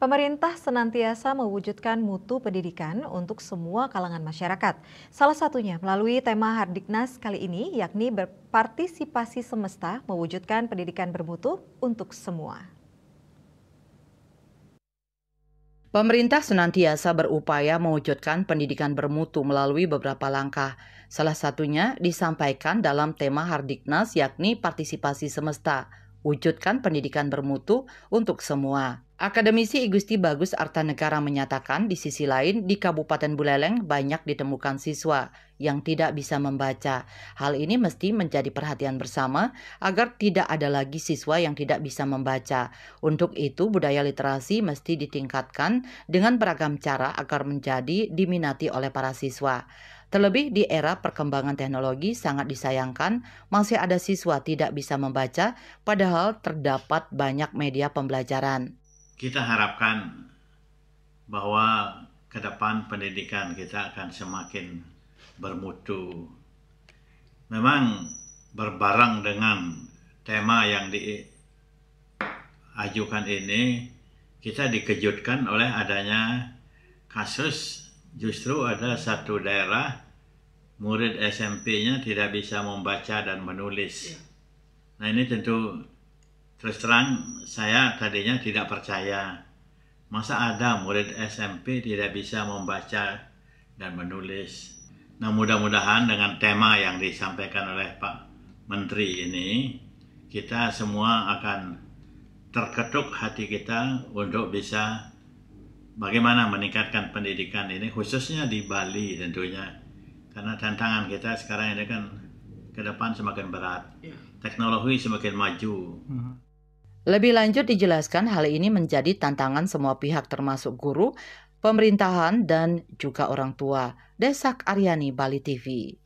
Pemerintah senantiasa mewujudkan mutu pendidikan untuk semua kalangan masyarakat. Salah satunya melalui tema Hardiknas kali ini, yakni berpartisipasi semesta mewujudkan pendidikan bermutu untuk semua. Pemerintah senantiasa berupaya mewujudkan pendidikan bermutu melalui beberapa langkah. Salah satunya disampaikan dalam tema Hardiknas yakni partisipasi semesta, wujudkan pendidikan bermutu untuk semua. Akademisi I Gusti Bagus Artanegara menyatakan di sisi lain di Kabupaten Buleleng banyak ditemukan siswa yang tidak bisa membaca. Hal ini mesti menjadi perhatian bersama agar tidak ada lagi siswa yang tidak bisa membaca. Untuk itu budaya literasi mesti ditingkatkan dengan beragam cara agar menjadi diminati oleh para siswa. Terlebih di era perkembangan teknologi sangat disayangkan masih ada siswa tidak bisa membaca padahal terdapat banyak media pembelajaran. Kita harapkan bahwa ke depan pendidikan kita akan semakin bermutu. Memang berbareng dengan tema yang diajukan ini, kita dikejutkan oleh adanya kasus justru ada satu daerah murid SMP-nya tidak bisa membaca dan menulis. Nah ini tentu terus terang saya tadinya tidak percaya. Masa ada murid SMP tidak bisa membaca dan menulis. Nah mudah-mudahan dengan tema yang disampaikan oleh Pak Menteri ini, kita semua akan terketuk hati kita untuk bisa bagaimana meningkatkan pendidikan ini, khususnya di Bali tentunya. Karena tantangan kita sekarang ini kan ke depan semakin berat. Teknologi semakin maju. Lebih lanjut dijelaskan hal ini menjadi tantangan semua pihak termasuk guru, pemerintahan, dan juga orang tua. Desak Aryani, Bali TV.